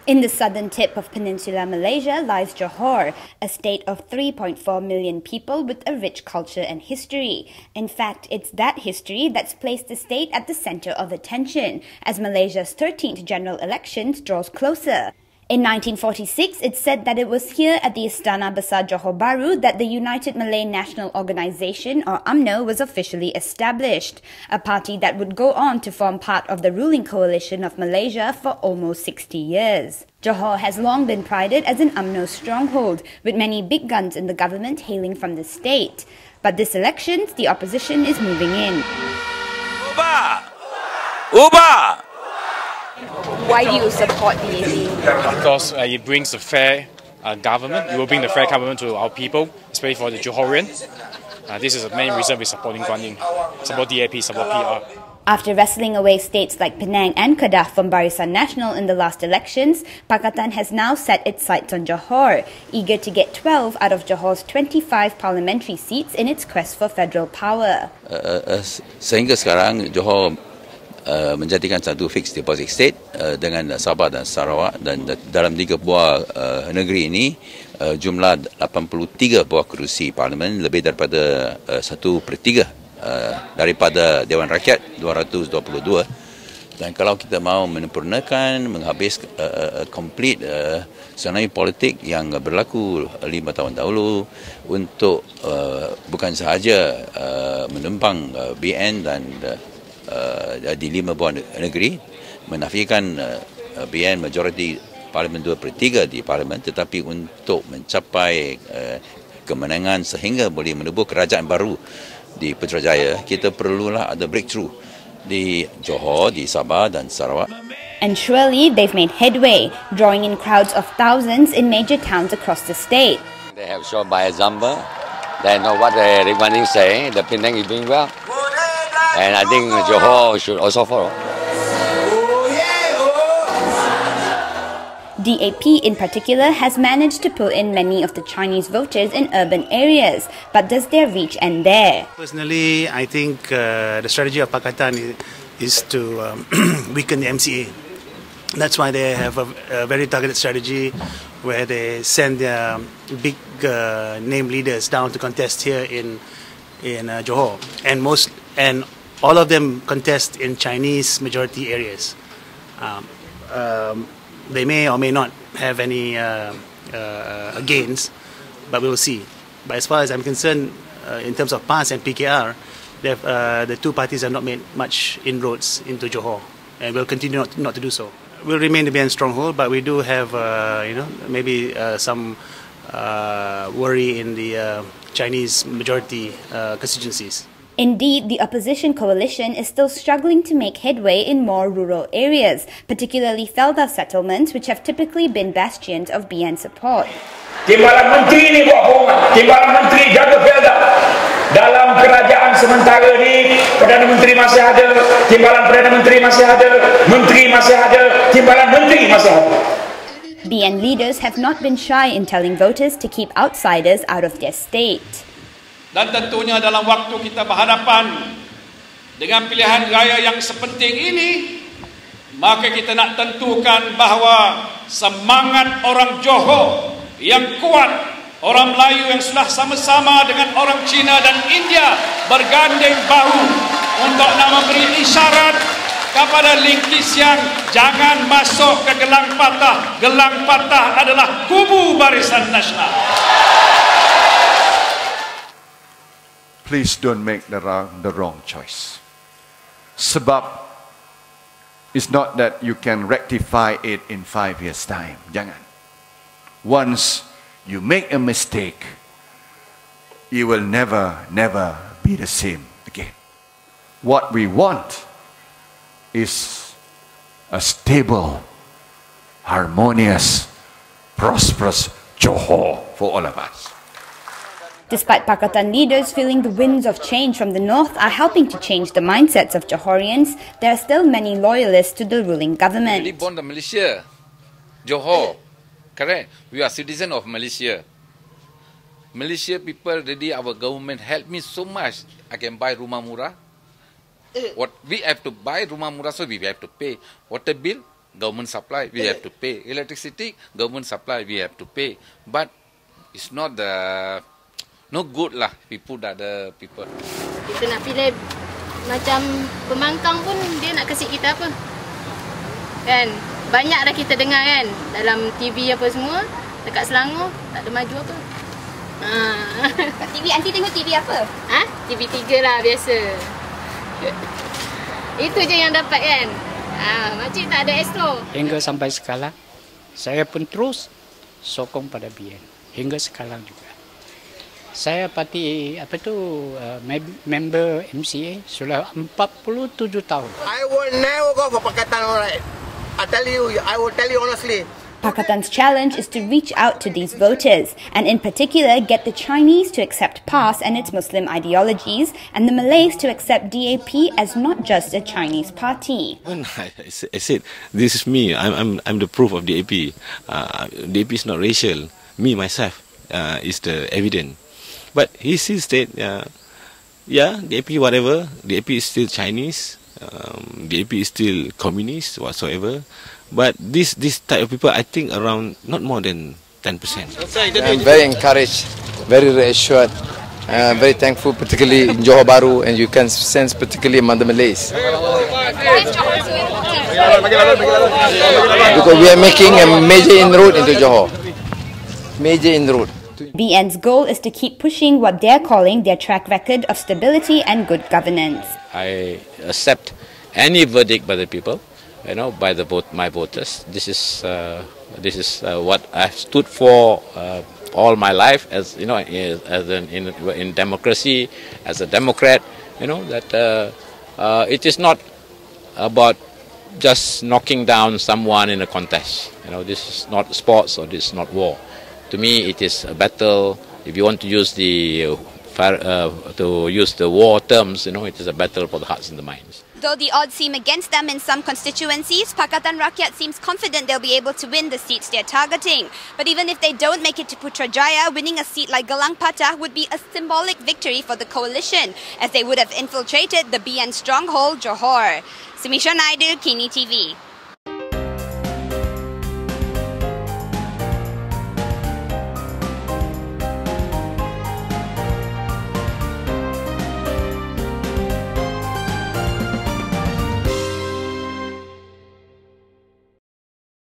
In the southern tip of Peninsular Malaysia lies Johor, a state of 3.4 million people with a rich culture and history. In fact, it's that history that's placed the state at the centre of attention as Malaysia's 13th general elections draws closer. In 1946, it's said that it was here at the Istana Besar Johor Bahru that the United Malay National Organisation, or UMNO, was officially established, a party that would go on to form part of the ruling coalition of Malaysia for almost 60 years. Johor has long been prided as an UMNO stronghold, with many big guns in the government hailing from the state. But this election, the opposition is moving in. Ubah! Ubah! Why do you support BN? Because it brings a fair government. It will bring the fair government to our people, especially for the Johorian. This is the main reason we're supporting Guan Yin. Support DAP, support PR. After wrestling away states like Penang and Kedah from Barisan Nasional in the last elections, Pakatan has now set its sights on Johor, eager to get 12 out of Johor's 25 parliamentary seats in its quest for federal power. Sehingga sekarang Johor menjadikan satu fixed deposit state dengan Sabah dan Sarawak, dan dalam 3 buah negeri ini jumlah 83 buah kerusi parlimen, lebih daripada 1/3 daripada Dewan Rakyat 222. Dan kalau kita mahu menyempurnakan, menghabis complete senarai politik yang berlaku 5 tahun dahulu untuk bukan sahaja menempang BN dan di 5 buah negeri, menafikan BN majoriti parlimen 2/3 di parlimen, tetapi untuk mencapai kemenangan sehingga boleh menubuh kerajaan baru di Putrajaya, kita perlulah ada breakthrough di Johor, di Sabah dan Sarawak. And surely they've made headway, drawing in crowds of thousands in major towns across the state. They have shown by example. They know what the Ridwan is saying. The Penang is doing well. And I think Johor should also follow. DAP in particular has managed to pull in many of the Chinese voters in urban areas, but does their reach end there? Personally, I think the strategy of Pakatan is to weaken the MCA. That's why they have a very targeted strategy where they send their big name leaders down to contest here in Johor, and all of them contest in Chinese majority areas. They may or may not have any gains, but we will see. But as far as I'm concerned, in terms of PAS and PKR, the two parties have not made much inroads into Johor, and will continue not to do so. We'll remain the BN-stronghold, but we do have, maybe some worry in the Chinese majority constituencies. Indeed, the opposition coalition is still struggling to make headway in more rural areas, particularly Felda settlements, which have typically been bastions of BN support. Timbalan menteri ni buat bohongan. Timbalan menteri jaga Felda. Dalam kerajaan sementara ni, Perdana Menteri masih ada, timbalan Perdana Menteri masih ada, menteri masih ada, timbalan menteri masih ada. BN leaders have not been shy in telling voters to keep outsiders out of their state. Dan tentunya dalam waktu kita berhadapan dengan pilihan raya yang sepenting ini, maka kita nak tentukan bahawa semangat orang Johor yang kuat, orang Melayu yang sudah sama-sama dengan orang Cina dan India bergandeng bahu untuk nak memberi isyarat kepada Lingkis yang jangan masuk ke gelang patah. Gelang patah adalah kubu Barisan Nasional. Please don't make the wrong choice. Sebab it's not that you can rectify it in 5 years' time. Jangan. Once you make a mistake, you will never be the same again. What we want is a stable, harmonious, prosperous Johor for all of us. Despite Pakatan leaders feeling the winds of change from the north are helping to change the mindsets of Johorians, there are still many loyalists to the ruling government. We born in Malaysia, Johor, correct? We are citizens of Malaysia. Malaysia people ready, our government helped me so much. I can buy rumah murah. What we have to buy rumah murah, so we have to pay water bill, government supply, we have to pay. Electricity, government supply, we have to pay. But it's not no good lah, we put other people. Kita nak pilih macam pembangkang pun dia nak kasih kita apa? Kan? Banyak dah kita dengar kan dalam TV apa semua, dekat Selangor tak ada maju apa. TV, Aunty tengok TV apa? TV3 lah biasa. Itu je yang dapat kan. Makcik tak ada extra. Hingga sampai sekarang saya pun terus sokong pada BN. Hingga sekarang juga. Saya parti member MCA sudah 47 tahun. I will never go for Pakatan, alright. I will tell you honestly. Pakatan's challenge is to reach out to these voters and in particular get the Chinese to accept PAS and its Muslim ideologies and the Malays to accept DAP as not just a Chinese party. When I said, this is me, I'm the proof of DAP. DAP is not racial. Me, myself, is the evidence. But he still said, yeah, DAP whatever, DAP is still Chinese, DAP is still communist whatsoever. But this type of people, I think around not more than 10%. I'm very encouraged, very reassured, very thankful, particularly in Johor Bahru, and you can sense particularly among the Malays. Because we are making a major inroad into Johor. Major inroad. BN's goal is to keep pushing what they're calling their track record of stability and good governance. I accept any verdict by the people, by my voters. This is what I've stood for all my life, as in democracy, as a Democrat. That it is not about just knocking down someone in a contest. This is not sports or this is not war. To me, it is a battle. If you want to use the war terms, it is a battle for the hearts and the minds. Though the odds seem against them in some constituencies, Pakatan Rakyat seems confident they'll be able to win the seats they're targeting. But even if they don't make it to Putrajaya, winning a seat like Gelang Patah would be a symbolic victory for the coalition, as they would have infiltrated the BN-stronghold Johor. Sumisha Naidu, Kini TV.